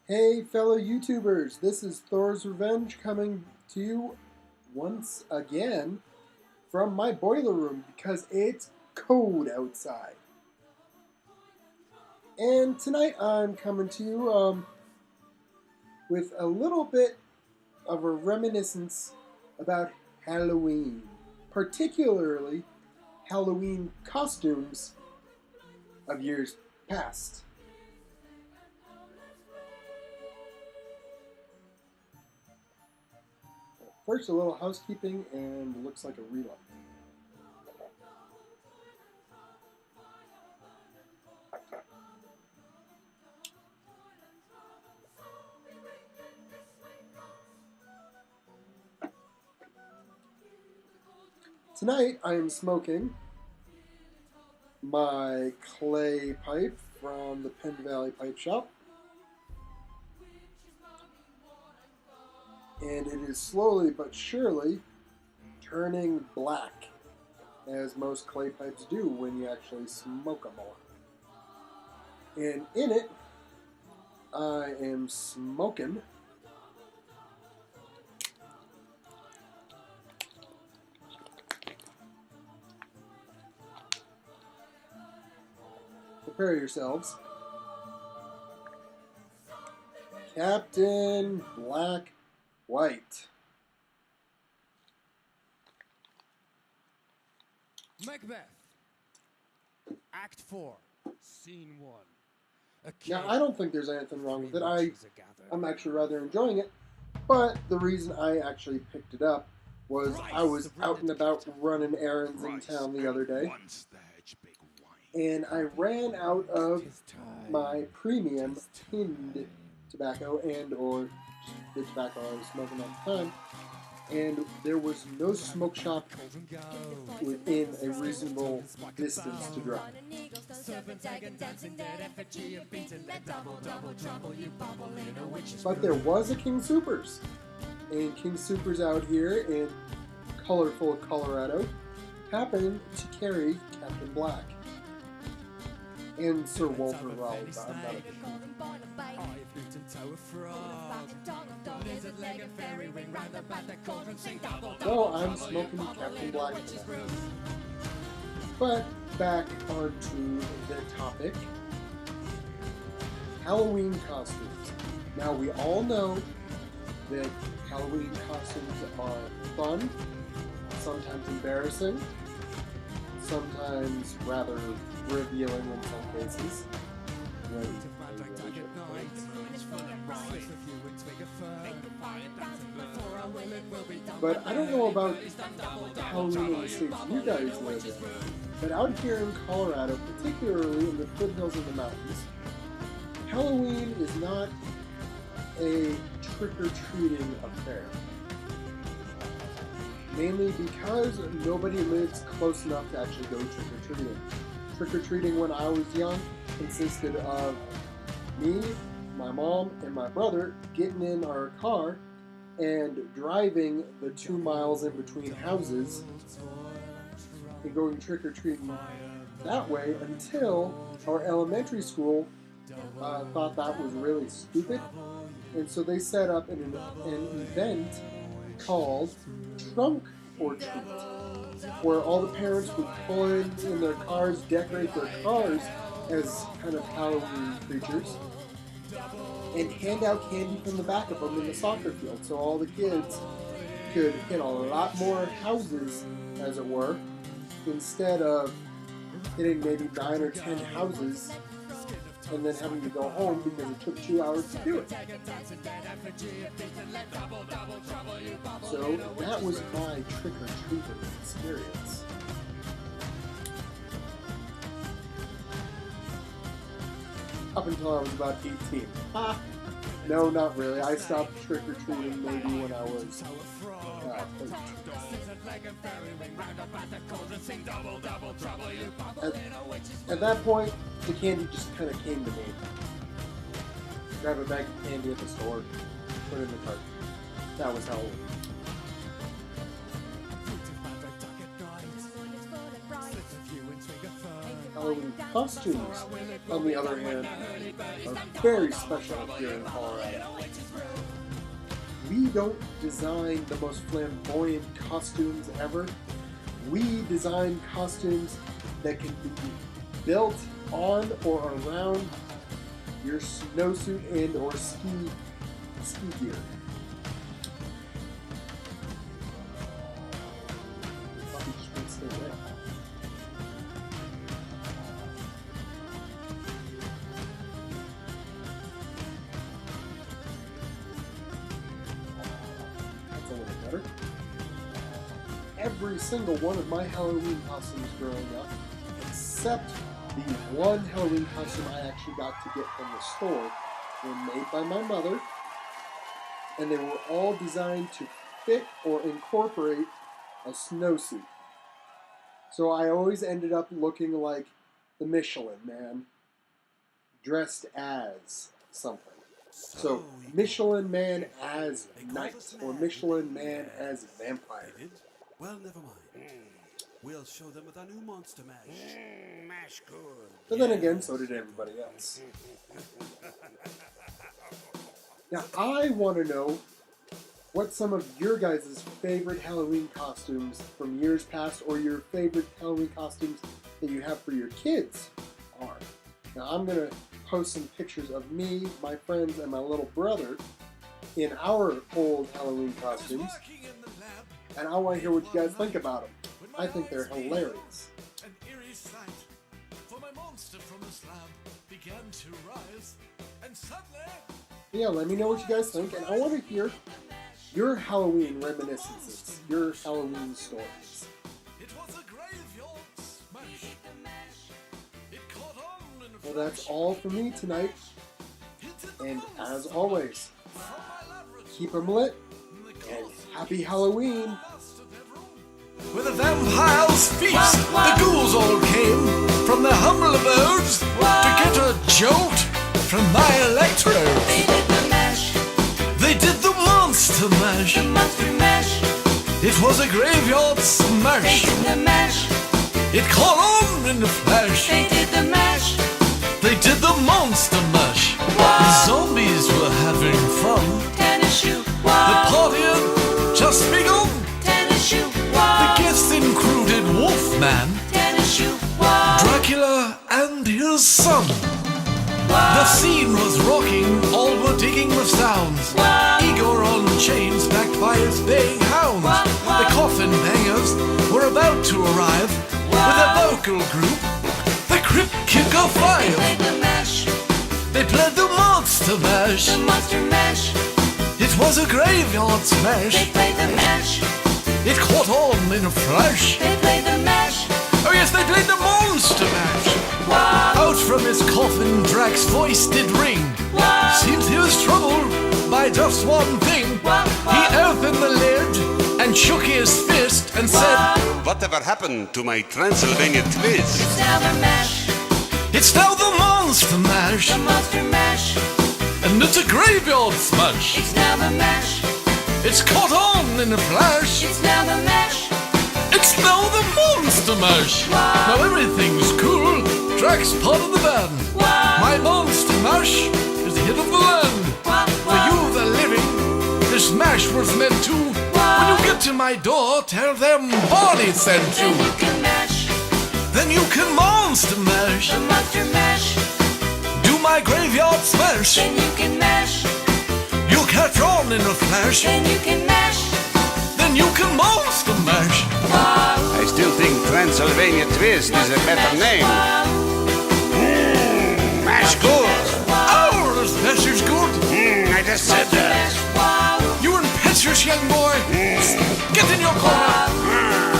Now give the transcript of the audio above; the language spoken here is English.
Hey fellow YouTubers, this is Thor's Revenge coming to you once again from my boiler room because it's cold outside. And tonight I'm coming to you with a little bit of a reminiscence about Halloween, particularly Halloween costumes of years past. First, a little housekeeping, and looks like a relight. Tonight, I am smoking my clay pipe from the Penn Valley Pipe Shop. And it is slowly but surely turning black, as most clay pipes do when you actually smoke them a lot. And in it, I am smoking prepare yourselves, Captain Black White. Macbeth, Act 4, Scene 1. Now, I don't think there's anything wrong with it. I'm actually rather enjoying it, but the reason I actually picked it up was I was out and about running errands in town the other day, and I ran out of my premium tinned tobacco and or the tobacco I was smoking at the time, and there was no smoke shop within a reasonable distance to drive. But there was a King Soopers, and King Soopers out here in colorful Colorado happened to carry Captain Black and Sir Walter Raleigh. I'm not a big So I'm smoking Captain Black tonight. But back onto the topic. Halloween costumes. Now we all know that Halloween costumes are fun, sometimes embarrassing, sometimes rather revealing in some cases. But I don't know about Halloween in the states you guys live in, but out here in Colorado, particularly in the foothills of the mountains, Halloween is not a trick-or-treating affair. Mainly because nobody lives close enough to actually go trick-or-treating. Trick-or-treating when I was young consisted of me, my mom, and my brother getting in our car and driving the 2 miles in between houses and going trick-or-treating that way until our elementary school thought that was really stupid, and so they set up an event called Trunk or Treat, where all the parents would pull in their cars, decorate their cars as kind of Halloween creatures, and hand out candy from the back of them in the soccer field, so all the kids could hit a lot more houses, as it were, instead of hitting maybe 9 or 10 houses and then having to go home because it took 2 hours to do it. So that was my trick-or-treating experience. Up until I was about 18. No, not really. I stopped trick-or-treating maybe when I was 13. At that point, the candy just kind of came to me. Grab a bag of candy at the store, put it in the cart. That was Halloween. Halloween costumes, on the other hand, are very special here in Colorado. We don't design the most flamboyant costumes ever. We design costumes that can be built on or around your snowsuit and or ski gear. Probably just won't stay there. That's a little better. Every single one of my Halloween costumes growing up, except the one Halloween costume I actually got to get from the store, were made by my mother, and they were all designed to fit or incorporate a snowsuit. So I always ended up looking like the Michelin Man, dressed as something. So Michelin Man as knight, or Michelin Man as vampire. Well, never mind. We'll show them with our new monster mash. Mash good. But then again, so did everybody else. Now, I want to know what some of your guys' favorite Halloween costumes from years past, or your favorite Halloween costumes that you have for your kids are. Now, I'm going to post some pictures of me, my friends, and my little brother in our old Halloween costumes. And I want to hear what you guys think about them. I think they're hilarious. An eerie sight, for my monster from the slab began to rise, and suddenly... Yeah, let me know what you guys think, and I want to hear your Halloween reminiscences, your Halloween stories. It was a graveyard smash. It caught on in a Well, that's all for me tonight, and as always, keep them lit, and happy Halloween! With a vampire's feast, the ghouls all came from their humble abodes to get a jolt from my electrode. They did the mash. They did the monster mash. The monster mash. It was a graveyard They smash. did the mash. It caught on in a flash. They did the mash. They did the monster mash. Wow. The zombies were having fun. Tennis shoe. The Wow. party had just begun. Tennis shoe. The Wow. guests included Wolfman, Tennis shoe. Wow. Dracula, and his son. The Wow. scene was rocking, all were digging the sounds. Wow. Igor on chains, backed by his baying hounds. Wow, wow. The coffin bangers were about to arrive with a vocal group, the Crypt Kicker They Five. played the mash. They played the monster mash. The monster mash. It was a graveyard They smash. played the mash. It caught on in a flash. They played the mash. Oh yes, they played the monster mash. Wow. Out from his coffin, Drax's voice did ring. Wow. Seems he was troubled by just one thing. Wow. He opened the lid and shook his fist and said, Whatever happened to my Transylvania twist? It's now the mash. "It's now the monster mash, The monster mash. and it's a graveyard smash. It's now the mash. It's caught on in a flash. It's now the mash. It's now the monster mash. Wow. Now everything's cool. Drax part of the band. Wow. My monster mash is the hit of the land. Wow. For you, the living, this mash was meant to. When you get to my door, tell them Barney sent you. Then you can mash. Then you can monster mash. The monster mash. Do my graveyard smash. Then you can mash. You catch on in a flash. Then you can mash. Then you can monster mash. Wow. I still think Transylvania twist is a better name. Wow. Mash good. Oh, this mash is good. I just said that. Mash. Wow. You impetuous young boy. Get in your corner. Wow.